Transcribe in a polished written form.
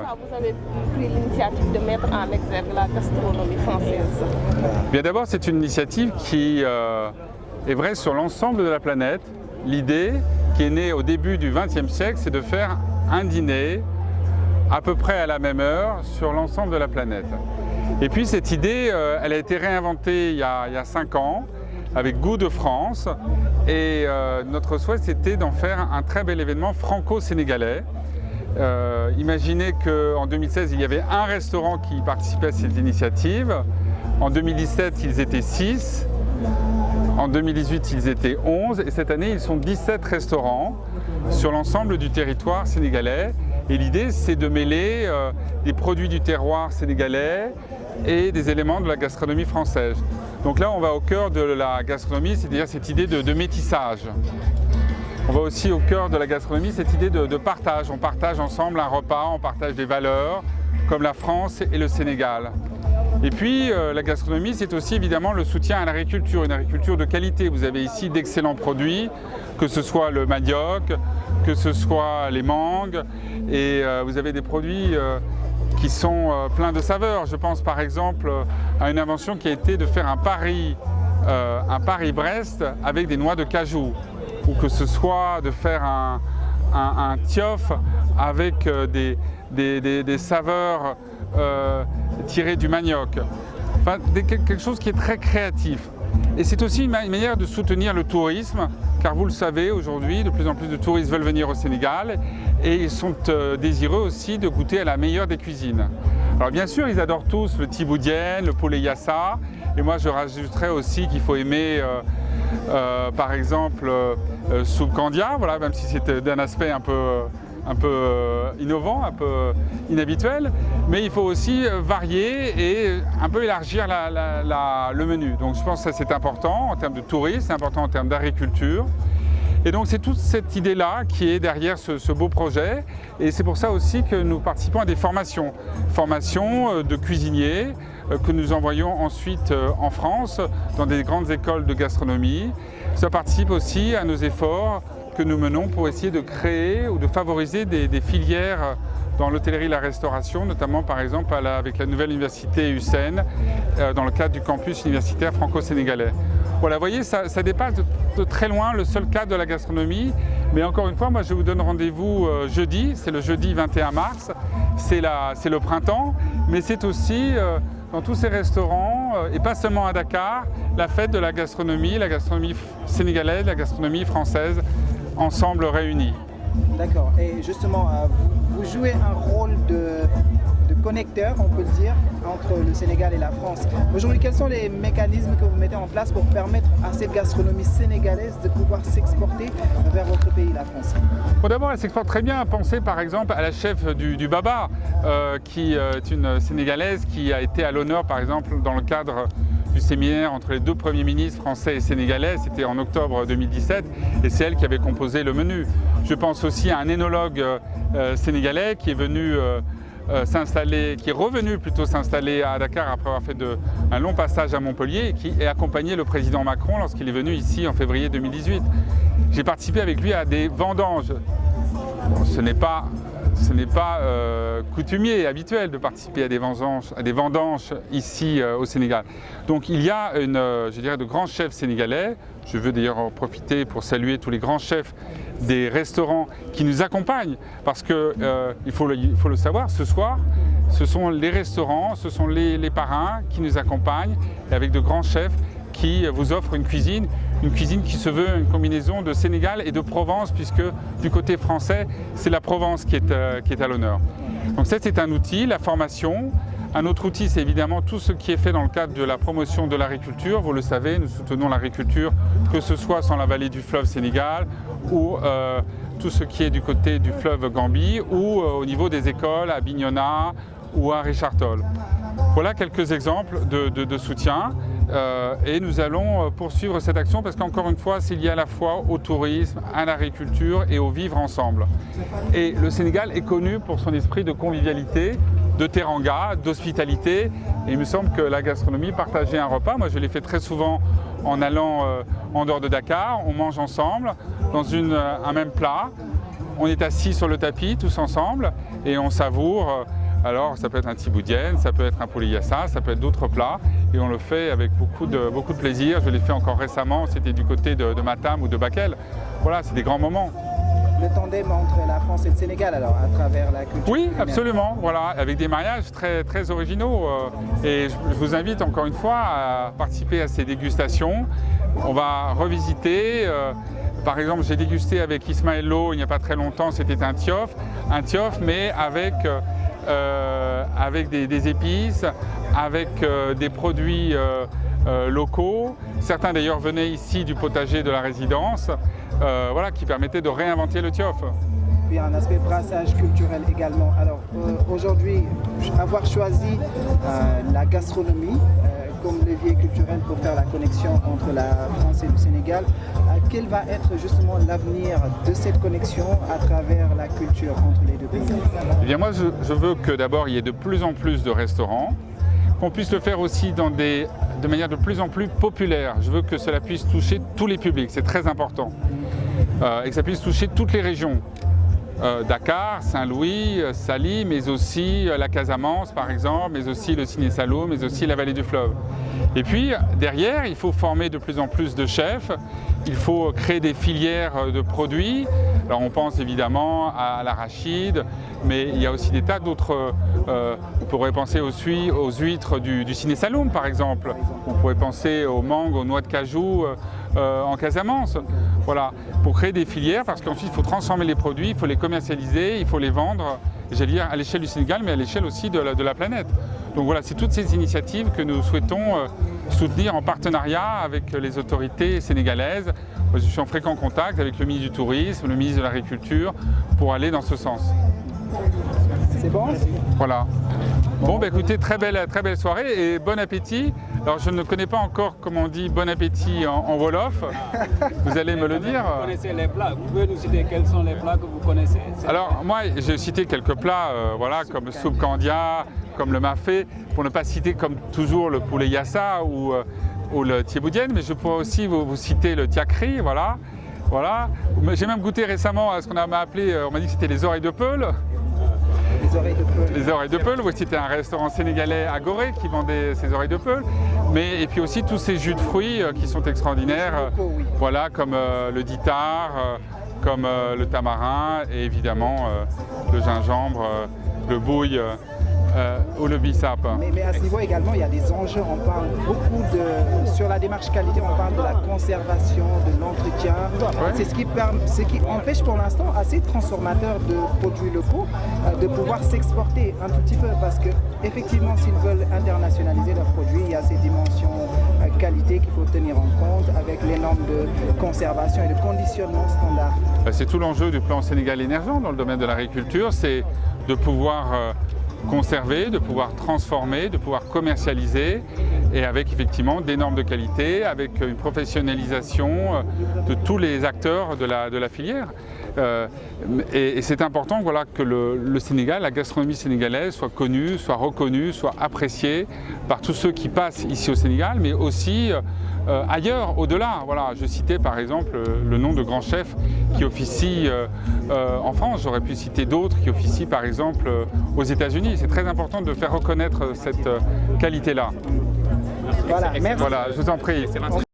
Vous avez pris l'initiative de mettre en exergue la gastronomie française. Bien d'abord, c'est une initiative qui est vraie sur l'ensemble de la planète. L'idée qui est née au début du XXe siècle, c'est de faire un dîner à peu près à la même heure sur l'ensemble de la planète. Et puis cette idée, elle a été réinventée il y a 5 ans avec Goût de France. Et notre souhait, c'était d'en faire un très bel événement franco-sénégalais. Imaginez qu'en 2016, il y avait un restaurant qui participait à cette initiative. En 2017, ils étaient 6. En 2018, ils étaient 11. Et cette année, ils sont 17 restaurants sur l'ensemble du territoire sénégalais. Et l'idée, c'est de mêler des produits du terroir sénégalais et des éléments de la gastronomie française. Donc là, on va au cœur de la gastronomie, c'est-à-dire cette idée de métissage. On va aussi au cœur de la gastronomie, cette idée de partage. On partage ensemble un repas, on partage des valeurs, comme la France et le Sénégal. Et puis, la gastronomie, c'est aussi évidemment le soutien à l'agriculture, une agriculture de qualité. Vous avez ici d'excellents produits, que ce soit le manioc, que ce soit les mangues, et vous avez des produits qui sont pleins de saveurs. Je pense par exemple à une invention qui a été de faire un Paris-Brest avec des noix de cajou, ou que ce soit de faire un tiof avec des saveurs tirées du manioc. Enfin, quelque chose qui est très créatif. Et c'est aussi une manière de soutenir le tourisme, car vous le savez, aujourd'hui, de plus en plus de touristes veulent venir au Sénégal et ils sont désireux aussi de goûter à la meilleure des cuisines. Alors bien sûr, ils adorent tous le tiboudienne, le poulet yassa, et moi je rajouterais aussi qu'il faut aimer par exemple soupe candia, voilà, même si c'est d'un aspect un peu innovant, un peu inhabituel, mais il faut aussi varier et un peu élargir le menu. Donc je pense que c'est important en termes de tourisme, c'est important en termes d'agriculture. Et donc c'est toute cette idée-là qui est derrière ce beau projet, et c'est pour ça aussi que nous participons à des formations de cuisiniers que nous envoyons ensuite en France dans des grandes écoles de gastronomie. Ça participe aussi à nos efforts que nous menons pour essayer de créer ou de favoriser des filières dans l'hôtellerie et la restauration, notamment par exemple avec la nouvelle université USSEN, dans le cadre du campus universitaire franco-sénégalais. Voilà, vous voyez, ça dépasse de très loin le seul cadre de la gastronomie, mais encore une fois, moi je vous donne rendez-vous jeudi, c'est le jeudi 21 mars, c'est le printemps, mais c'est aussi dans tous ces restaurants, et pas seulement à Dakar, la fête de la gastronomie sénégalaise, la gastronomie française, ensemble réunis. D'accord. Et justement, vous jouez un rôle de connecteur, on peut le dire, entre le Sénégal et la France. Aujourd'hui, quels sont les mécanismes que vous mettez en place pour permettre à cette gastronomie sénégalaise de pouvoir s'exporter vers votre pays, la France? Bon, d'abord, elle s'exporte très bien. Pensez par exemple à la chef du Baba, qui est une Sénégalaise qui a été à l'honneur, par exemple, dans le cadre du séminaire entre les 2 premiers ministres français et sénégalais, c'était en octobre 2017, et c'est elle qui avait composé le menu. Je pense aussi à un énologue sénégalais qui est venu qui est revenu plutôt s'installer à Dakar après avoir fait un long passage à Montpellier, et qui a accompagné le président Macron lorsqu'il est venu ici en février 2018. J'ai participé avec lui à des vendanges. Bon, ce n'est pas coutumier et habituel de participer à des vendanges ici au Sénégal. Donc il y a je dirais, de grands chefs sénégalais. Je veux d'ailleurs en profiter pour saluer tous les grands chefs des restaurants qui nous accompagnent, parce que il faut le savoir, ce soir, ce sont les restaurants, ce sont les parrains qui nous accompagnent, et avec de grands chefs qui vous offrent une cuisine qui se veut une combinaison de Sénégal et de Provence, puisque du côté français, c'est la Provence qui est à l'honneur. Donc ça, c'est un outil, la formation. Un autre outil, c'est évidemment tout ce qui est fait dans le cadre de la promotion de l'agriculture. Vous le savez, nous soutenons l'agriculture, que ce soit dans la vallée du fleuve Sénégal, ou tout ce qui est du côté du fleuve Gambie, ou au niveau des écoles à Bignona ou à Richard Toll. Voilà quelques exemples de soutien. Et nous allons poursuivre cette action parce qu'encore une fois, c'est lié à la fois au tourisme, à l'agriculture et au vivre ensemble. Et le Sénégal est connu pour son esprit de convivialité, de teranga, d'hospitalité. Et il me semble que la gastronomie, partager un repas, moi je l'ai fait très souvent en allant en dehors de Dakar, on mange ensemble dans un même plat. on est assis sur le tapis tous ensemble et on savoure. Alors ça peut être un tiboudienne, ça peut être un poulet yassa, ça peut être d'autres plats et on le fait avec beaucoup de plaisir. Je l'ai fait encore récemment, c'était du côté de Matam ou de Bakel. Voilà, c'est des grands moments. Le tandem entre la France et le Sénégal, alors, à travers la culture. Oui, absolument, voilà, avec des mariages très originaux. Et je vous invite encore une fois à participer à ces dégustations. On va revisiter. Par exemple, j'ai dégusté avec Ismaël Lo il n'y a pas très longtemps, c'était un tiof mais avec des épices, avec des produits locaux. Certains d'ailleurs venaient ici du potager de la résidence, voilà, qui permettait de réinventer le tiof. Il y a un aspect brassage culturel également. Alors aujourd'hui, avoir choisi la gastronomie comme levier culturel pour faire la connexion entre la France et le Sénégal, quel va être justement l'avenir de cette connexion à travers la culture entre les deux pays? Eh bien moi je veux que d'abord il y ait de plus en plus de restaurants, qu'on puisse le faire aussi de manière de plus en plus populaire. Je veux que cela puisse toucher tous les publics, c'est très important. Et que ça puisse toucher toutes les régions. Dakar, Saint-Louis, Saly, mais aussi la Casamance par exemple, mais aussi le Siné-Salo, mais aussi la vallée du fleuve. Et puis derrière, il faut former de plus en plus de chefs, il faut créer des filières de produits. Alors on pense évidemment à l'arachide, mais il y a aussi des tas d'autres, on pourrait penser aux huîtres du Siné-Saloum par exemple, on pourrait penser aux mangues, aux noix de cajou en Casamance. Voilà, pour créer des filières, parce qu'ensuite il faut transformer les produits, il faut les commercialiser, il faut les vendre, j'allais dire à l'échelle du Sénégal, mais à l'échelle aussi de la planète. Donc voilà, c'est toutes ces initiatives que nous souhaitons soutenir en partenariat avec les autorités sénégalaises. Moi, je suis en fréquent contact avec le ministre du Tourisme, le ministre de l'Agriculture, pour aller dans ce sens. C'est bon? Voilà. Bon, bah, écoutez, très belle soirée et bon appétit. Alors, je ne connais pas encore comment on dit bon appétit en Wolof. Vous allez me le dire. Vous connaissez les plats. Vous pouvez nous citer quels sont les plats que vous connaissez? Alors, moi, j'ai cité quelques plats, voilà, comme soupe candia, comme le mafé, pour ne pas citer comme toujours le poulet yassa ou le thieboudienne, mais je pourrais aussi vous citer le tiakri, voilà. J'ai même goûté récemment à ce qu'on m'a appelé, on m'a dit que c'était les oreilles de peul. Les oreilles de peul. Les oreilles de peul, oui, c'était un restaurant sénégalais à Gorée qui vendait ces oreilles de peul. Et puis aussi tous ces jus de fruits qui sont extraordinaires, Oui. voilà, comme le ditar, comme le tamarin et évidemment le gingembre, le bouille ou le bissap. Mais à ce niveau également, il y a des enjeux. On parle beaucoup sur la démarche qualité, on parle de la conservation, de l'entretien. Ouais. C'est ce qui empêche pour l'instant assez de transformateurs de produits locaux de pouvoir s'exporter un tout petit peu, parce que effectivement, s'ils veulent internationaliser leurs produits, il y a ces dimensions qualité qu'il faut tenir en compte avec les normes de conservation et de conditionnement standard. C'est tout l'enjeu du plan Sénégal émergent dans le domaine de l'agriculture, c'est de pouvoir conserver, de pouvoir transformer, de pouvoir commercialiser, et avec effectivement des normes de qualité, avec une professionnalisation de tous les acteurs de la filière. Et c'est important, voilà, que le Sénégal, la gastronomie sénégalaise soit connue, soit reconnue, soit appréciée par tous ceux qui passent ici au Sénégal, mais aussi ailleurs, au-delà. Voilà, je citais par exemple le nom de grands chefs qui officient en France. J'aurais pu citer d'autres qui officient par exemple aux États-Unis. C'est très important de faire reconnaître cette qualité-là. Voilà, merci. Voilà, je vous en prie.